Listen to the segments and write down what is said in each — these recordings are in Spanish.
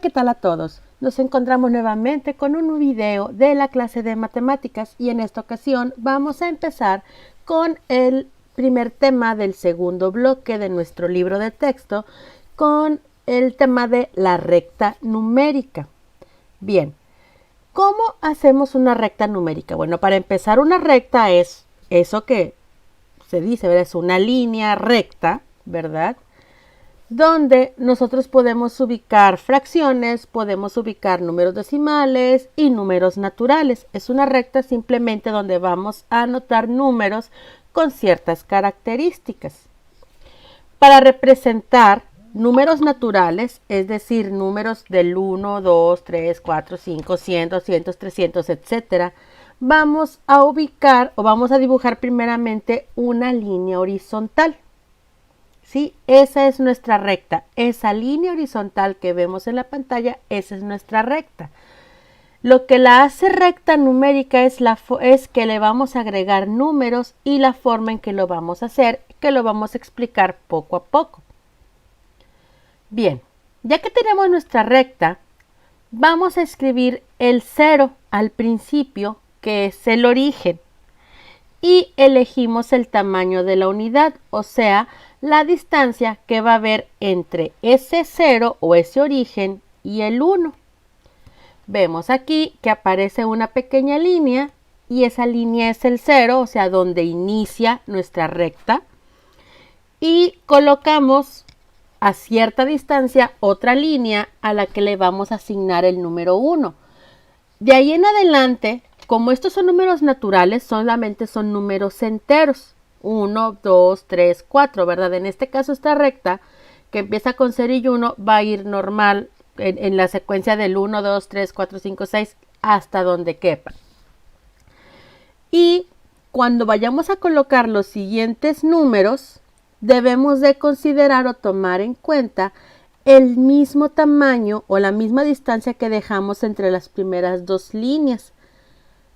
¿qué tal a todos? Nos encontramos nuevamente con un video de la clase de matemáticas y en esta ocasión vamos a empezar con el primer tema del segundo bloque de nuestro libro de texto con el tema de la recta numérica. Bien, ¿cómo hacemos una recta numérica? Bueno, para empezar, una recta es eso que se dice, ¿verdad? Es una línea recta, ¿verdad? Donde nosotros podemos ubicar fracciones, podemos ubicar números decimales y números naturales. Es una recta simplemente donde vamos a anotar números con ciertas características. Para representar números naturales, es decir, números del 1, 2, 3, 4, 5, 100, 200, 300, etc., vamos a ubicar o vamos a dibujar primeramente una línea horizontal. ¿Sí? Esa es nuestra recta. Esa línea horizontal que vemos en la pantalla, esa es nuestra recta. Lo que la hace recta numérica es que le vamos a agregar números y la forma en que lo vamos a hacer, que lo vamos a explicar poco a poco. Bien, ya que tenemos nuestra recta, vamos a escribir el 0 al principio, que es el origen. Y elegimos el tamaño de la unidad, o sea, la distancia que va a haber entre ese 0 o ese origen y el 1. Vemos aquí que aparece una pequeña línea y esa línea es el 0, o sea, donde inicia nuestra recta. Y colocamos a cierta distancia otra línea a la que le vamos a asignar el número 1. De ahí en adelante, como estos son números naturales, solamente son números enteros. 1, 2, 3, 4, ¿verdad? En este caso esta recta, que empieza con 0 y 1, va a ir normal en la secuencia del 1, 2, 3, 4, 5, 6, hasta donde quepa. Y cuando vayamos a colocar los siguientes números, debemos de considerar o tomar en cuenta el mismo tamaño o la misma distancia que dejamos entre las primeras dos líneas.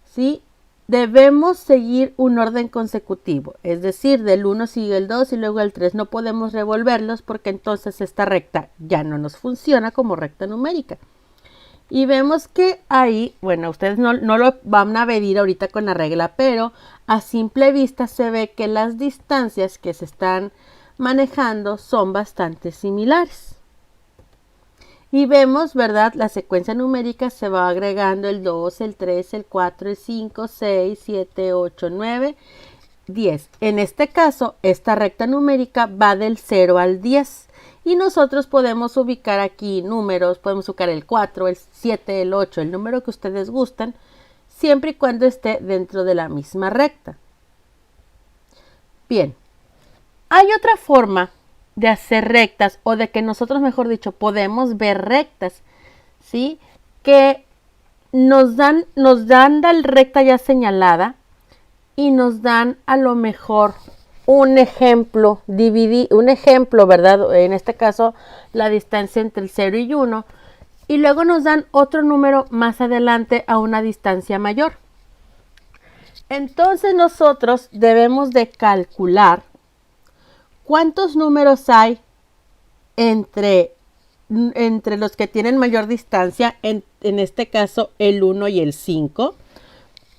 ¿Sí? Debemos seguir un orden consecutivo, es decir, del 1 sigue el 2 y luego el 3. No podemos revolverlos porque entonces esta recta ya no nos funciona como recta numérica. Y vemos que ahí, bueno, ustedes no lo van a medir ahorita con la regla, pero a simple vista se ve que las distancias que se están manejando son bastante similares. Y vemos, ¿verdad? La secuencia numérica se va agregando el 2, el 3, el 4, el 5, 6, 7, 8, 9, 10. En este caso, esta recta numérica va del 0 al 10. Y nosotros podemos ubicar aquí números, podemos ubicar el 4, el 7, el 8, el número que ustedes gustan, siempre y cuando esté dentro de la misma recta. Bien, hay otra forma de hacer rectas o de que nosotros, mejor dicho, podemos ver rectas, ¿sí? Que nos dan la recta ya señalada y nos dan a lo mejor un ejemplo, ¿verdad? En este caso, la distancia entre el 0 y 1, y luego nos dan otro número más adelante a una distancia mayor. Entonces nosotros debemos de calcular ¿cuántos números hay entre los que tienen mayor distancia, en este caso el 1 y el 5,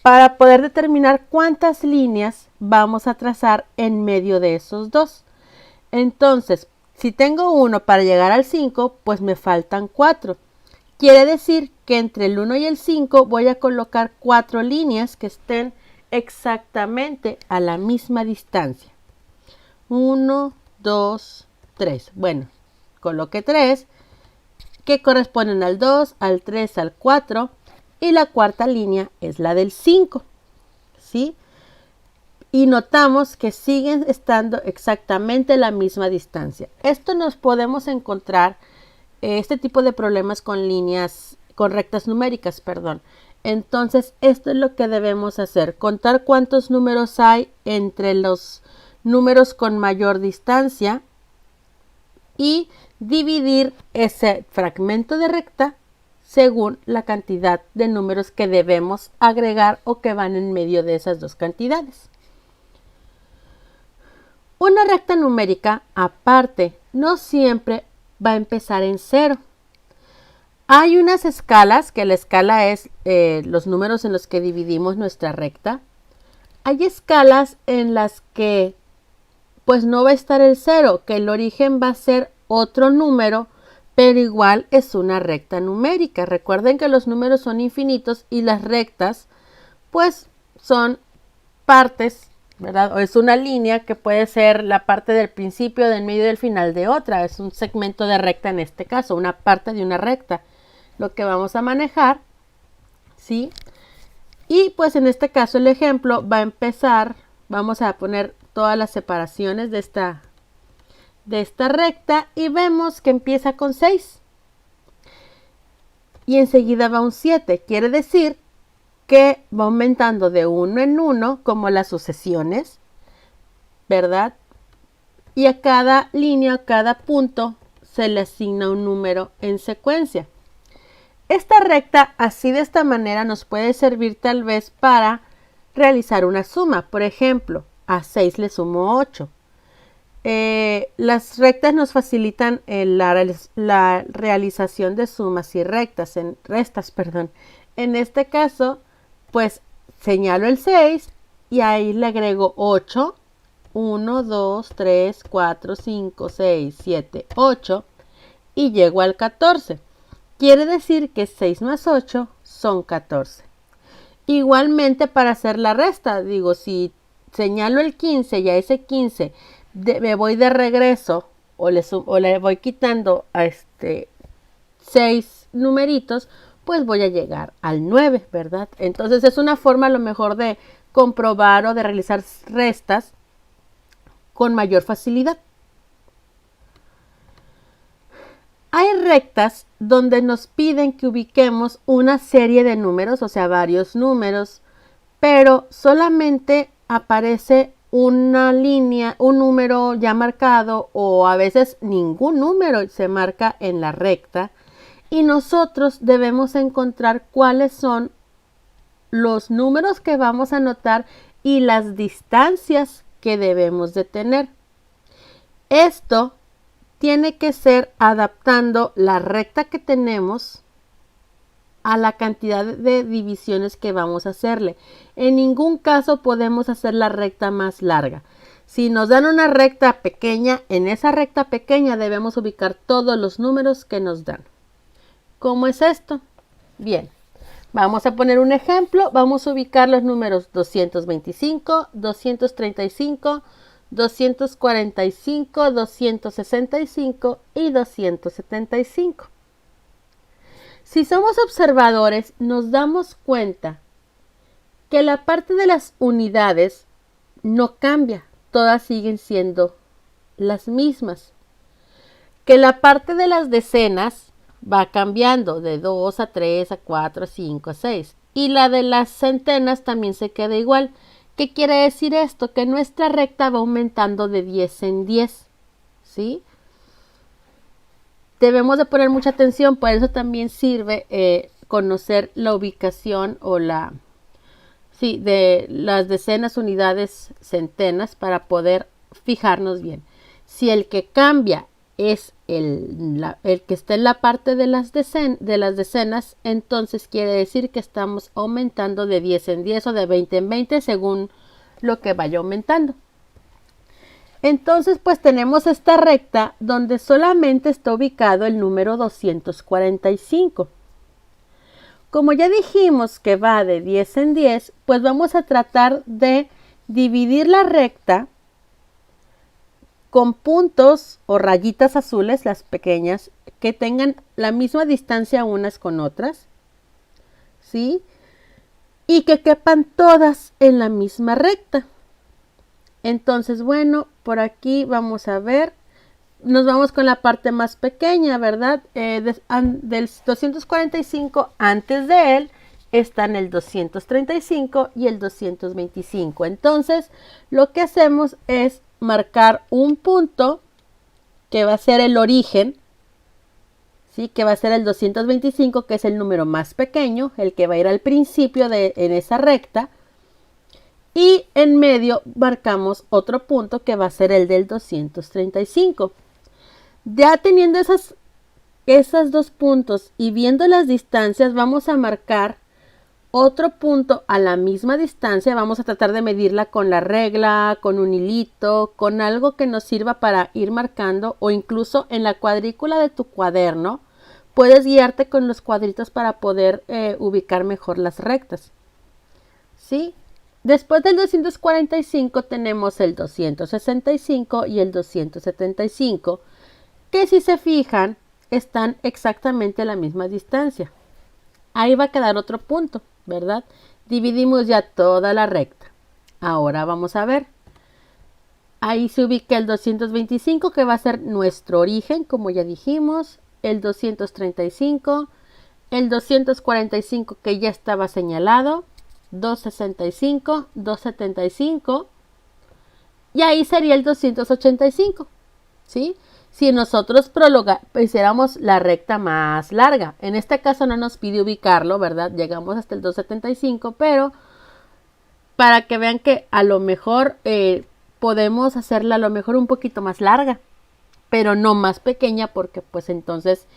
para poder determinar cuántas líneas vamos a trazar en medio de esos dos? Entonces, si tengo 1 para llegar al 5, pues me faltan 4. Quiere decir que entre el 1 y el 5 voy a colocar 4 líneas que estén exactamente a la misma distancia. 1, 2, 3. Bueno, coloqué 3 que corresponden al 2, al 3, al 4 y la cuarta línea es la del 5. ¿Sí? Y notamos que siguen estando exactamente la misma distancia. Esto nos podemos encontrar, este tipo de problemas con rectas numéricas, perdón. Entonces, esto es lo que debemos hacer, contar cuántos números hay entre los números con mayor distancia y dividir ese fragmento de recta según la cantidad de números que debemos agregar o que van en medio de esas dos cantidades. Una recta numérica, aparte, no siempre va a empezar en 0. Hay unas escalas, que la escala es los números en los que dividimos nuestra recta. Hay escalas en las que pues no va a estar el 0, que el origen va a ser otro número, pero igual es una recta numérica. Recuerden que los números son infinitos y las rectas pues son partes, ¿verdad? O es una línea que puede ser la parte del principio, del medio y del final de otra. Es un segmento de recta en este caso, una parte de una recta, lo que vamos a manejar, ¿sí? Y pues en este caso el ejemplo va a empezar, vamos a poner todas las separaciones de esta recta y vemos que empieza con 6 y enseguida va un 7. Quiere decir que va aumentando de 1 en 1 como las sucesiones, ¿verdad? Y a cada línea, a cada punto se le asigna un número en secuencia. Esta recta, así de esta manera, nos puede servir tal vez para realizar una suma. Por ejemplo, a 6 le sumo 8. Las rectas nos facilitan la realización de sumas y restas. En este caso, pues señalo el 6 y ahí le agrego 8. 1, 2, 3, 4, 5, 6, 7, 8 y llego al 14. Quiere decir que 6 más 8 son 14. Igualmente para hacer la resta, digo, si señalo el 15 y a ese 15 me voy de regreso o le voy quitando a 6 numeritos, pues voy a llegar al 9, ¿verdad? Entonces es una forma a lo mejor de comprobar o de realizar restas con mayor facilidad. Hay rectas donde nos piden que ubiquemos una serie de números, o sea, varios números, pero solamente aparece una línea, un número ya marcado o a veces ningún número se marca en la recta y nosotros debemos encontrar cuáles son los números que vamos a anotar y las distancias que debemos de tener. Esto tiene que ser adaptando la recta que tenemos a la cantidad de divisiones que vamos a hacerle. En ningún caso podemos hacer la recta más larga. Si nos dan una recta pequeña, en esa recta pequeña debemos ubicar todos los números que nos dan. ¿Cómo es esto? Bien, vamos a poner un ejemplo. Vamos a ubicar los números 225, 235, 245, 265 y 275. Si somos observadores, nos damos cuenta que la parte de las unidades no cambia, todas siguen siendo las mismas. Que la parte de las decenas va cambiando de 2 a 3, a 4, a 5, a 6. Y la de las centenas también se queda igual. ¿Qué quiere decir esto? Que nuestra recta va aumentando de 10 en 10, ¿sí? Debemos de poner mucha atención, por eso también sirve conocer la ubicación o de las decenas, unidades, centenas para poder fijarnos bien. Si el que cambia es el que está en la parte de las decenas, entonces quiere decir que estamos aumentando de 10 en 10 o de 20 en 20 según lo que vaya aumentando. Entonces, pues tenemos esta recta donde solamente está ubicado el número 245. Como ya dijimos que va de 10 en 10, pues vamos a tratar de dividir la recta con puntos o rayitas azules, las pequeñas, que tengan la misma distancia unas con otras, ¿sí? Y que quepan todas en la misma recta. Entonces, bueno, por aquí vamos a ver, nos vamos con la parte más pequeña, ¿verdad? Del 245, antes de él están el 235 y el 225. Entonces, lo que hacemos es marcar un punto que va a ser el origen, ¿sí? Que va a ser el 225, que es el número más pequeño, el que va a ir al principio en esa recta. Y en medio marcamos otro punto que va a ser el del 235. Ya teniendo esas esos dos puntos y viendo las distancias vamos a marcar otro punto a la misma distancia. Vamos a tratar de medirla con la regla, con un hilito, con algo que nos sirva para ir marcando, o incluso en la cuadrícula de tu cuaderno puedes guiarte con los cuadritos para poder ubicar mejor las rectas. ¿Sí? Después del 245 tenemos el 265 y el 275, que si se fijan están exactamente a la misma distancia. Ahí va a quedar otro punto, ¿verdad? Dividimos ya toda la recta. Ahora vamos a ver. Ahí se ubica el 225, que va a ser nuestro origen, como ya dijimos. El 235, el 245 que ya estaba señalado, 265, 275, y ahí sería el 285, ¿sí? Si nosotros hiciéramos la recta más larga, en este caso no nos pide ubicarlo, ¿verdad? Llegamos hasta el 275, pero para que vean que a lo mejor podemos hacerla a lo mejor un poquito más larga, pero no más pequeña, porque pues entonces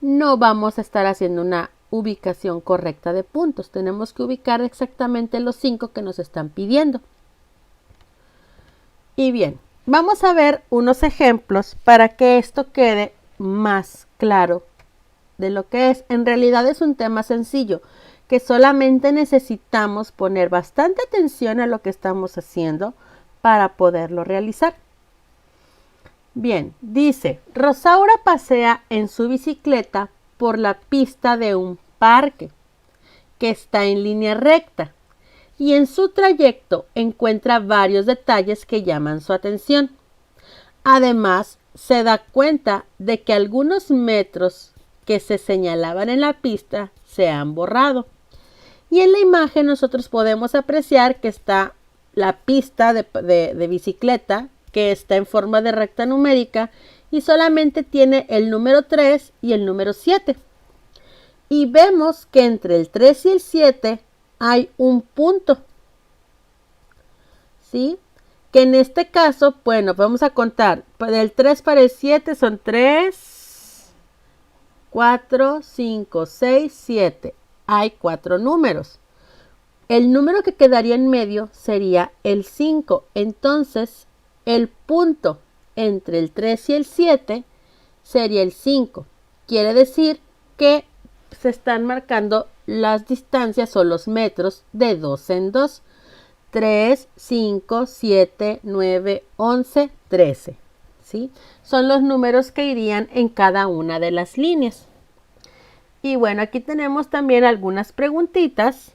no vamos a estar haciendo una ubicación correcta de puntos. Tenemos que ubicar exactamente los 5 que nos están pidiendo. Y bien, vamos a ver unos ejemplos para que esto quede más claro de lo que es. En realidad es un tema sencillo, que solamente necesitamos poner bastante atención a lo que estamos haciendo para poderlo realizar. Bien, dice, Rosaura pasea en su bicicleta por la pista de un parque que está en línea recta y en su trayecto encuentra varios detalles que llaman su atención. Además, se da cuenta de que algunos metros que se señalaban en la pista se han borrado. Y en la imagen nosotros podemos apreciar que está la pista de bicicleta, que está en forma de recta numérica y solamente tiene el número 3 y el número 7. Y vemos que entre el 3 y el 7 hay un punto. ¿Sí? Que en este caso, bueno, vamos a contar. Del 3 para el 7 son 3, 4, 5, 6, 7. Hay 4 números. El número que quedaría en medio sería el 5. Entonces, el punto entre el 3 y el 7 sería el 5. Quiere decir que se están marcando las distancias o los metros de 2 en 2. 3, 5, 7, 9, 11, 13. ¿Sí? Son los números que irían en cada una de las líneas. Y bueno, aquí tenemos también algunas preguntitas.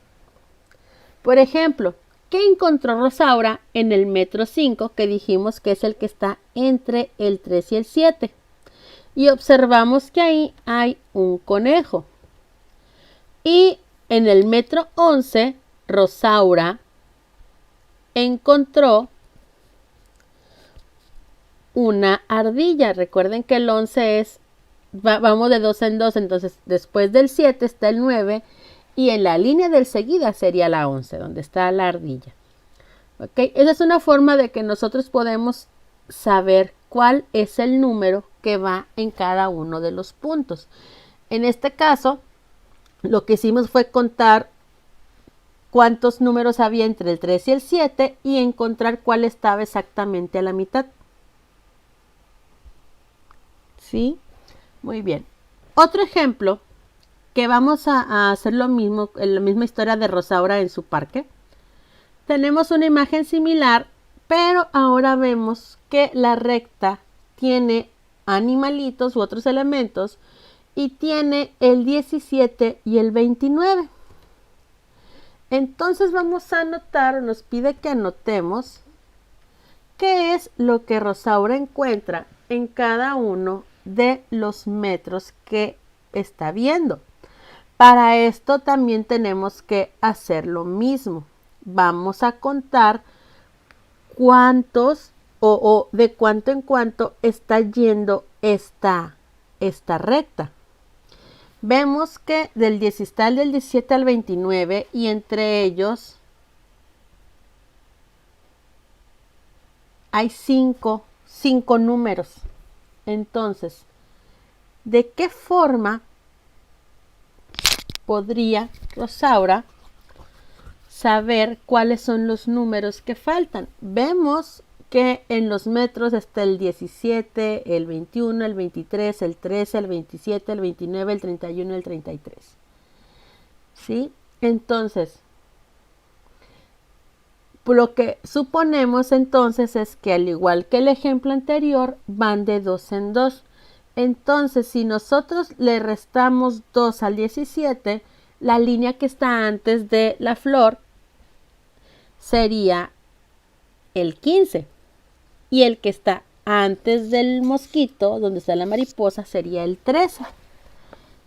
Por ejemplo, ¿qué encontró Rosaura en el metro 5, que dijimos que es el que está entre el 3 y el 7? Y observamos que ahí hay un conejo. Y en el metro 11, Rosaura encontró una ardilla. Recuerden que el 11 es, vamos de 2 en 2, entonces después del 7 está el 9 y en la línea del seguida sería la 11, donde está la ardilla. ¿Ok? Esa es una forma de que nosotros podemos saber cuál es el número que va en cada uno de los puntos. En este caso, lo que hicimos fue contar cuántos números había entre el 3 y el 7 y encontrar cuál estaba exactamente a la mitad. ¿Sí? Muy bien. Otro ejemplo, que vamos a hacer lo mismo, la misma historia de Rosaura en su parque. Tenemos una imagen similar, pero ahora vemos que la recta tiene animalitos u otros elementos y tiene el 17 y el 29. Entonces vamos a anotar, nos pide que anotemos qué es lo que Rosaura encuentra en cada uno de los metros que está viendo. Para esto también tenemos que hacer lo mismo. Vamos a contar cuántos o de cuánto en cuánto está yendo esta recta. Vemos que del 17 al 29 y entre ellos hay cinco números. Entonces, ¿De qué forma podría Rosaura saber cuáles son los números que faltan? Vemos que en los metros está el 17, el 21, el 23, el 13, el 27, el 29, el 31 y el 33. ¿Sí? Entonces, lo que suponemos entonces es que al igual que el ejemplo anterior, van de 2 en 2. Entonces, si nosotros le restamos 2 al 17, la línea que está antes de la flor sería el 15. Y el que está antes del mosquito, donde está la mariposa, sería el 13.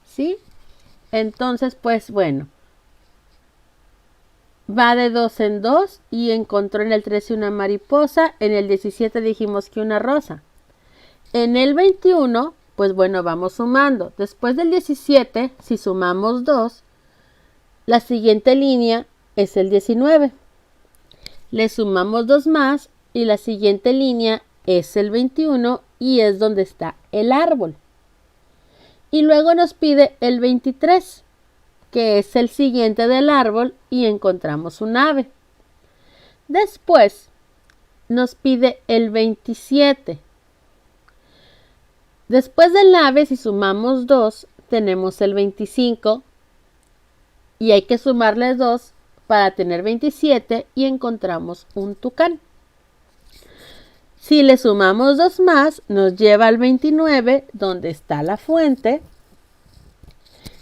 ¿Sí? Entonces, pues bueno, va de 2 en 2 y encontró en el 13 una mariposa. En el 17 dijimos que una rosa. En el 21, pues bueno, vamos sumando. Después del 17, si sumamos 2, la siguiente línea es el 19. Le sumamos 2 más y la siguiente línea es el 21 y es donde está el árbol. Y luego nos pide el 23, que es el siguiente del árbol, y encontramos un ave. Después nos pide el 27. Después del ave, si sumamos 2, tenemos el 25 y hay que sumarle 2 para tener 27 y encontramos un tucán. Si le sumamos 2 más, nos lleva al 29, donde está la fuente.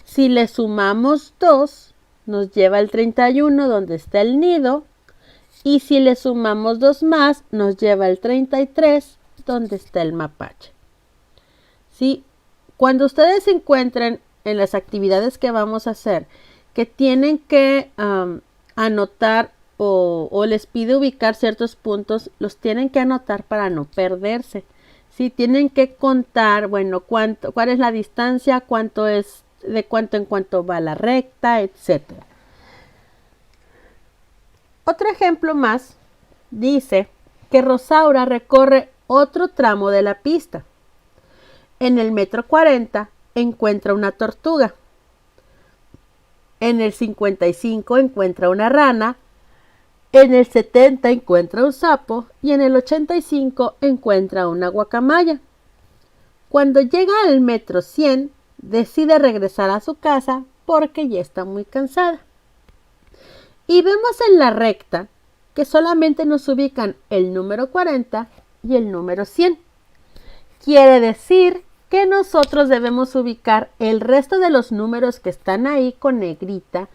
Si le sumamos 2, nos lleva al 31, donde está el nido. Y si le sumamos 2 más, nos lleva al 33, donde está el mapache. ¿Sí? Cuando ustedes se encuentren en las actividades que vamos a hacer, que tienen que anotar o les pide ubicar ciertos puntos, los tienen que anotar para no perderse. ¿Sí? Tienen que contar, bueno, cuál es la distancia, cuánto es, de cuánto en cuánto va la recta, etc. Otro ejemplo más dice que Rosaura recorre otro tramo de la pista. En el metro 40 encuentra una tortuga. En el 55 encuentra una rana. En el 70 encuentra un sapo. Y en el 85 encuentra una guacamaya. Cuando llega al metro 100, decide regresar a su casa porque ya está muy cansada. Y vemos en la recta que solamente nos ubican el número 40 y el número 100. Quiere decir que nosotros debemos ubicar el resto de los números que están ahí con negrita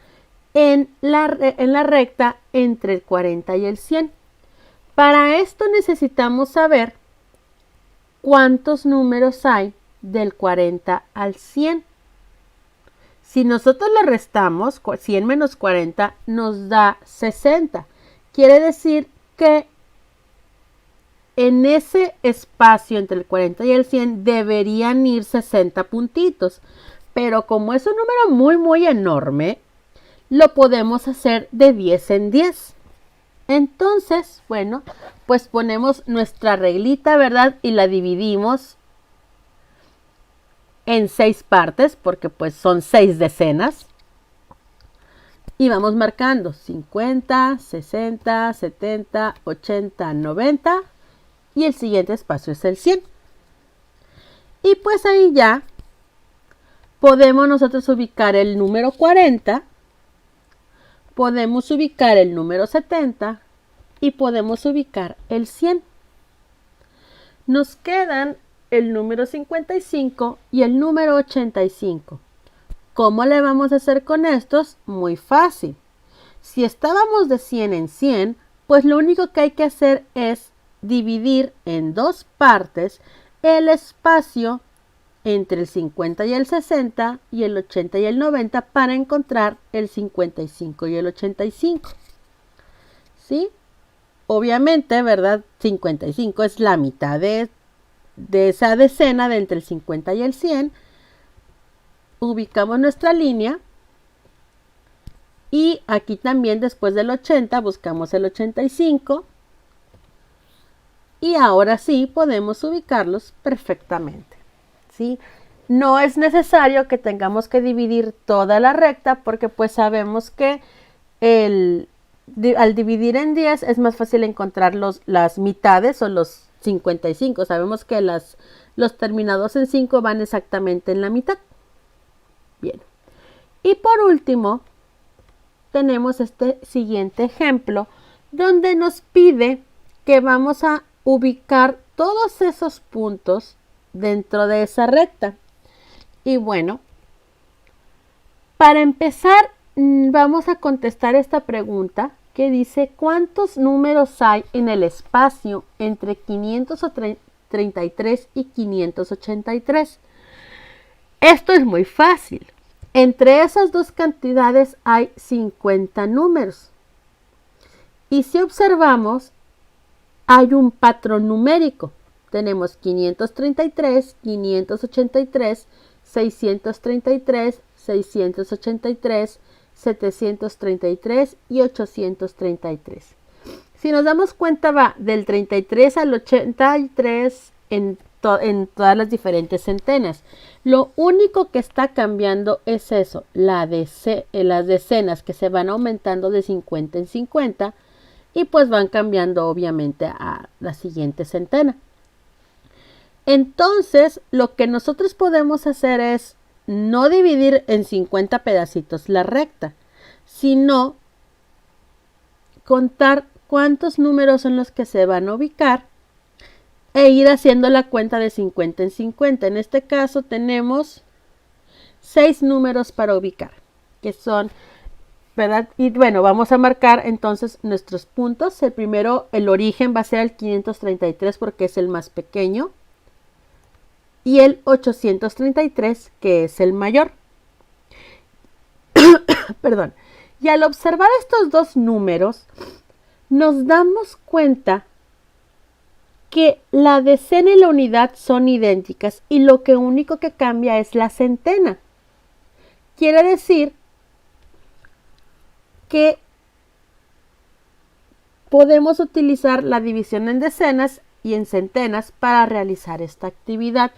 en la recta entre el 40 y el 100. Para esto necesitamos saber cuántos números hay del 40 al 100. Si nosotros le restamos 100 menos 40 nos da 60. Quiere decir que en ese espacio entre el 40 y el 100 deberían ir 60 puntitos. Pero como es un número muy enorme, lo podemos hacer de 10 en 10. Entonces, bueno, pues ponemos nuestra reglita, ¿verdad? Y la dividimos en 6 partes, porque pues son 6 decenas. Y vamos marcando 50, 60, 70, 80, 90. Y el siguiente espacio es el 100. Y pues ahí ya podemos nosotros ubicar el número 40, podemos ubicar el número 70 y podemos ubicar el 100. Nos quedan el número 55 y el número 85. ¿Cómo le vamos a hacer con estos? Muy fácil. Si estábamos de 100 en 100, pues lo único que hay que hacer es dividir en 2 partes el espacio entre el 50 y el 60 y el 80 y el 90 para encontrar el 55 y el 85. ¿Sí? Obviamente, ¿verdad? 55 es la mitad de esa decena de entre el 50 y el 100. Ubicamos nuestra línea y aquí también después del 80 buscamos el 85. Y ahora sí podemos ubicarlos perfectamente. ¿Sí? no es necesario que tengamos que dividir toda la recta porque pues sabemos que al dividir en 10 es más fácil encontrar las mitades o los 55. Sabemos que los terminados en 5 van exactamente en la mitad. Bien. Y por último, tenemos este siguiente ejemplo donde nos pide que vamos a ubicar todos esos puntos dentro de esa recta. Y bueno, para empezar, vamos a contestar esta pregunta que dice ¿cuántos números hay en el espacio entre 533 y 583? Esto es muy fácil. Entre esas dos cantidades hay 50 números. Y si observamos, hay un patrón numérico. Tenemos 533, 583, 633, 683, 733 y 833. Si nos damos cuenta, va del 33 al 83 en todas las diferentes centenas. Lo único que está cambiando es eso, las decenas que se van aumentando de 50 en 50 y pues van cambiando obviamente a la siguiente centena. Entonces, lo que nosotros podemos hacer es no dividir en 50 pedacitos la recta, sino contar cuántos números son los que se van a ubicar e ir haciendo la cuenta de 50 en 50. En este caso tenemos 6 números para ubicar, que son, ¿verdad? Y bueno, vamos a marcar entonces nuestros puntos. El primero, el origen va a ser el 533 porque es el más pequeño. Y el 833, que es el mayor. Perdón. Y al observar estos dos números, nos damos cuenta que la decena y la unidad son idénticas y lo único que cambia es la centena. Quiere decir que podemos utilizar la división en decenas y en centenas para realizar esta actividad.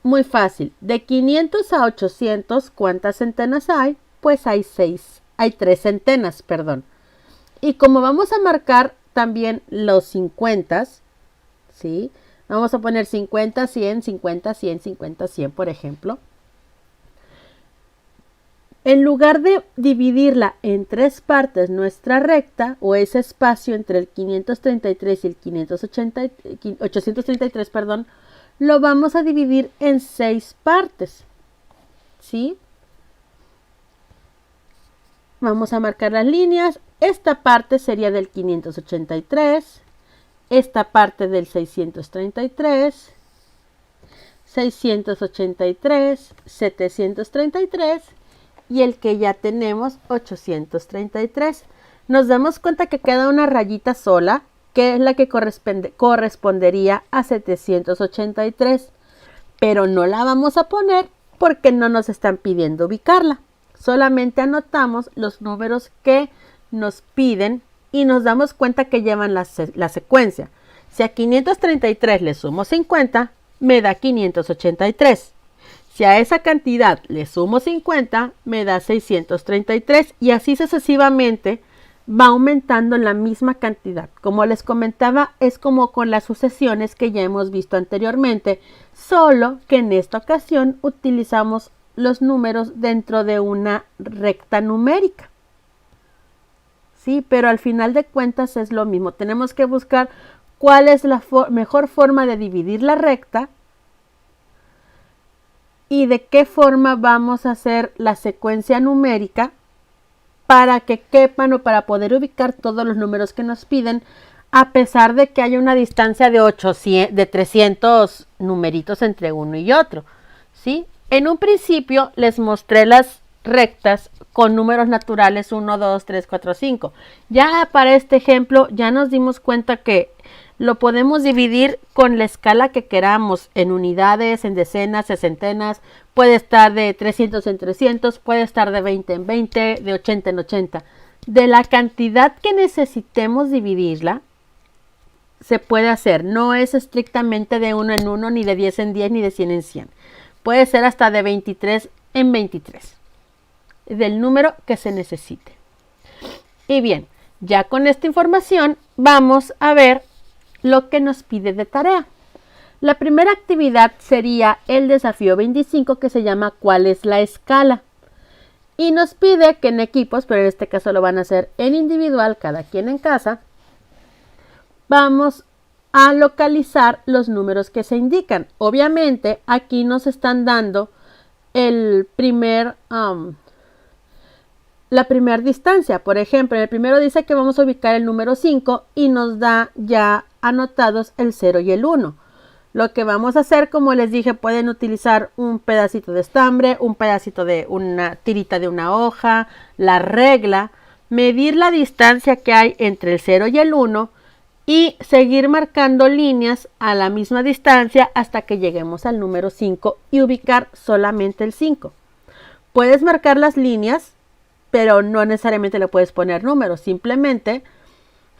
Muy fácil. De 500 a 800, ¿cuántas centenas hay? Pues hay 3 centenas, perdón. Y como vamos a marcar también los 50, ¿sí? Vamos a poner 50, 100, 50, 100, 50, 100, por ejemplo. En lugar de dividirla en 3 partes nuestra recta o ese espacio entre el 533 y el 833, perdón, lo vamos a dividir en 6 partes, ¿sí? Vamos a marcar las líneas. Esta parte sería del 583, esta parte del 633, 683, 733 y el que ya tenemos 833. Nos damos cuenta que queda una rayita sola, que es la que correspondería a 783, pero no la vamos a poner porque no nos están pidiendo ubicarla. Solamente anotamos los números que nos piden y nos damos cuenta que llevan la secuencia. Si a 533 le sumo 50, me da 583. Si a esa cantidad le sumo 50, me da 633 y así sucesivamente va aumentando la misma cantidad. Como les comentaba, es como con las sucesiones que ya hemos visto anteriormente, solo que en esta ocasión utilizamos los números dentro de una recta numérica. Sí, pero al final de cuentas es lo mismo. Tenemos que buscar cuál es la mejor forma de dividir la recta y de qué forma vamos a hacer la secuencia numérica para que quepan o para poder ubicar todos los números que nos piden, a pesar de que haya una distancia de 300 numeritos entre uno y otro, ¿sí? En un principio les mostré las rectas con números naturales 1, 2, 3, 4, 5. Ya para este ejemplo ya nos dimos cuenta que lo podemos dividir con la escala que queramos, en unidades, en decenas, en centenas. Puede estar de 300 en 300, puede estar de 20 en 20, de 80 en 80. De la cantidad que necesitemos dividirla, se puede hacer. No es estrictamente de 1 en 1, ni de 10 en 10, ni de 100 en 100. Puede ser hasta de 23 en 23, del número que se necesite. Y bien, ya con esta información vamos a ver lo que nos pide de tarea. La primera actividad sería el desafío 25, que se llama ¿cuál es la escala? Y nos pide que en equipos, pero en este caso lo van a hacer en individual, cada quien en casa, vamos a localizar los números que se indican. Obviamente aquí nos están dando la primera distancia. Por ejemplo, en el primero dice que vamos a ubicar el número 5 y nos da ya anotados el 0 y el 1. Lo que vamos a hacer, como les dije, pueden utilizar un pedacito de estambre, un pedacito de una tirita de una hoja, la regla, medir la distancia que hay entre el 0 y el 1 y seguir marcando líneas a la misma distancia hasta que lleguemos al número 5 y ubicar solamente el 5. Puedes marcar las líneas, pero no necesariamente le puedes poner números, simplemente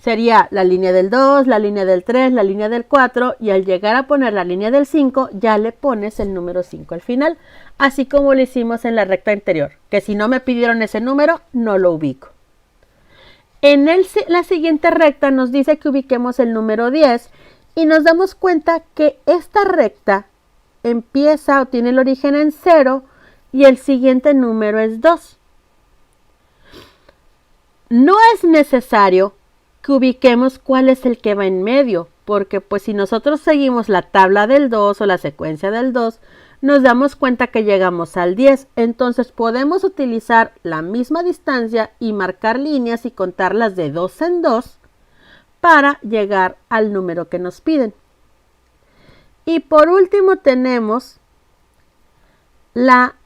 sería la línea del 2, la línea del 3, la línea del 4 y al llegar a poner la línea del 5 ya le pones el número 5 al final, así como lo hicimos en la recta anterior, que si no me pidieron ese número no lo ubico. En la siguiente recta nos dice que ubiquemos el número 10 y nos damos cuenta que esta recta empieza o tiene el origen en 0 y el siguiente número es 2. No es necesario que ubiquemos cuál es el que va en medio, porque pues si nosotros seguimos la tabla del 2 o la secuencia del 2, nos damos cuenta que llegamos al 10. Entonces podemos utilizar la misma distancia y marcar líneas y contarlas de 2 en 2 para llegar al número que nos piden. Y por último tenemos la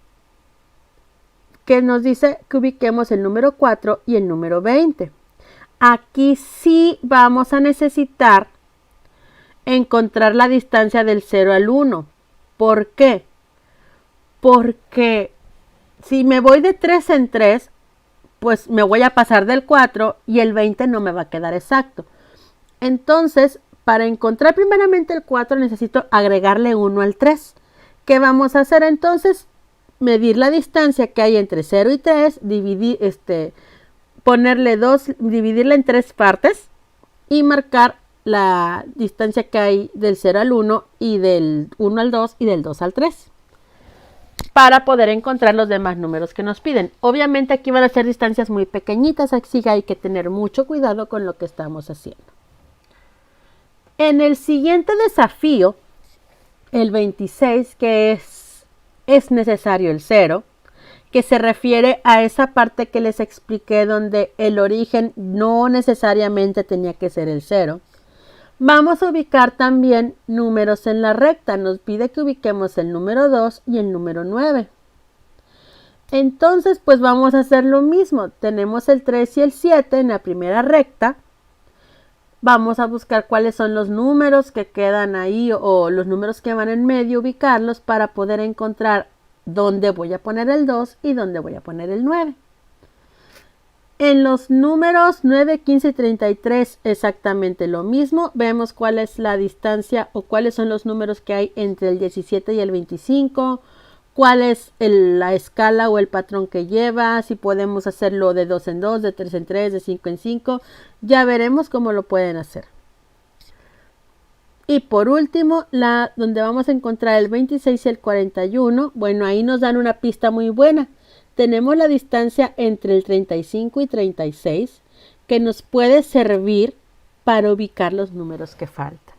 que nos dice que ubiquemos el número 4 y el número 20. Aquí sí vamos a necesitar encontrar la distancia del 0 al 1. ¿Por qué? Porque si me voy de 3 en 3, pues me voy a pasar del 4 y el 20 no me va a quedar exacto. Entonces, para encontrar primeramente el 4 necesito agregarle 1 al 3. ¿Qué vamos a hacer entonces? Medir la distancia que hay entre 0 y 3, ponerle 2, dividirla en 3 partes y marcar la distancia que hay del 0 al 1 y del 1 al 2 y del 2 al 3 para poder encontrar los demás números que nos piden. Obviamente aquí van a ser distancias muy pequeñitas, así que hay que tener mucho cuidado con lo que estamos haciendo. En el siguiente desafío, el 26, que es necesario el 0, que se refiere a esa parte que les expliqué donde el origen no necesariamente tenía que ser el 0. Vamos a ubicar también números en la recta. Nos pide que ubiquemos el número 2 y el número 9. Entonces, pues vamos a hacer lo mismo. Tenemos el 3 y el 7 en la primera recta. Vamos a buscar cuáles son los números que quedan ahí o los números que van en medio, ubicarlos para poder encontrar dónde voy a poner el 2 y dónde voy a poner el 9. En los números 9, 15 y 33 exactamente lo mismo. Vemos cuál es la distancia o cuáles son los números que hay entre el 17 y el 25. Cuál es la escala o el patrón que lleva. Si podemos hacerlo de 2 en 2, de 3 en 3, de 5 en 5. Ya veremos cómo lo pueden hacer. Y por último, donde vamos a encontrar el 26 y el 41. Bueno, ahí nos dan una pista muy buena. Tenemos la distancia entre el 35 y 36 que nos puede servir para ubicar los números que faltan.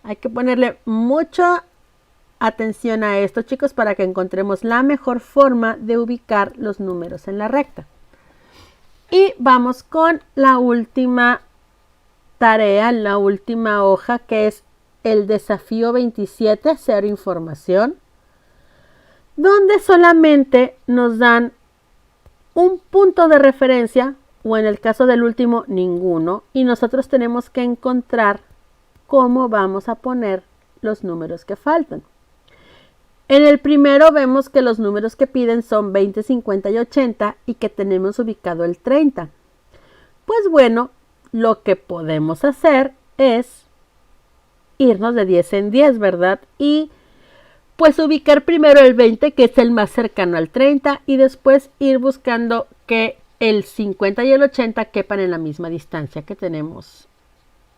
Hay que ponerle mucha atención a esto, chicos, para que encontremos la mejor forma de ubicar los números en la recta. Y vamos con la última tarea, la última hoja, que es el desafío 27, cero información, donde solamente nos dan un punto de referencia, o en el caso del último, ninguno, y nosotros tenemos que encontrar cómo vamos a poner los números que faltan. En el primero vemos que los números que piden son 20, 50 y 80 y que tenemos ubicado el 30. Pues bueno, lo que podemos hacer es irnos de 10 en 10, ¿verdad? Y Pues ubicar primero el 20, que es el más cercano al 30, y después ir buscando que el 50 y el 80 quepan en la misma distancia que tenemos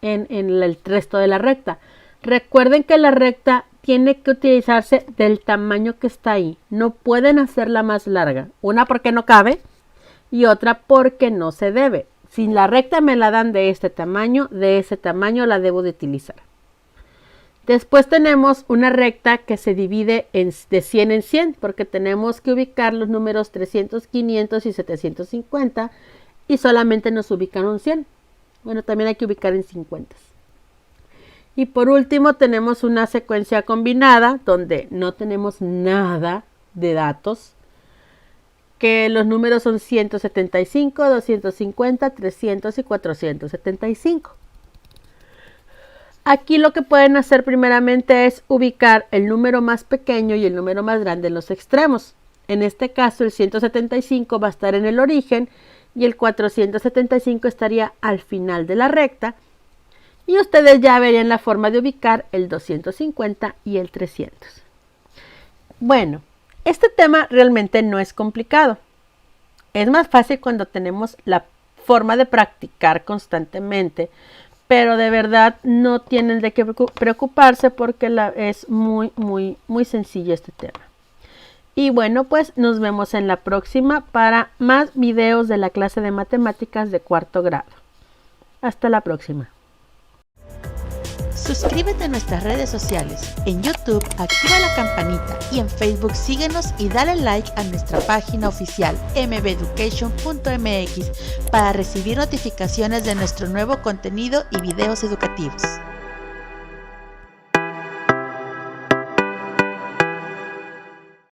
en el resto de la recta. Recuerden que la recta tiene que utilizarse del tamaño que está ahí. No pueden hacerla más larga. Una porque no cabe y otra porque no se debe. Si la recta me la dan de ese tamaño la debo de utilizar. Después tenemos una recta que se divide de 100 en 100 porque tenemos que ubicar los números 300, 500 y 750 y solamente nos ubican un 100. Bueno, también hay que ubicar en 50. Y por último tenemos una secuencia combinada donde no tenemos nada de datos, que los números son 175, 250, 300 y 475. Aquí lo que pueden hacer primeramente es ubicar el número más pequeño y el número más grande en los extremos. En este caso el 175 va a estar en el origen y el 475 estaría al final de la recta. Y ustedes ya verían la forma de ubicar el 250 y el 300. Bueno, este tema realmente no es complicado. Es más fácil cuando tenemos la forma de practicar constantemente. Pero de verdad no tienen de qué preocuparse porque es muy sencillo este tema. Y bueno, pues nos vemos en la próxima para más videos de la clase de matemáticas de cuarto grado. Hasta la próxima. Suscríbete a nuestras redes sociales. En YouTube, activa la campanita y en Facebook síguenos y dale like a nuestra página oficial mbeducation.mx para recibir notificaciones de nuestro nuevo contenido y videos educativos.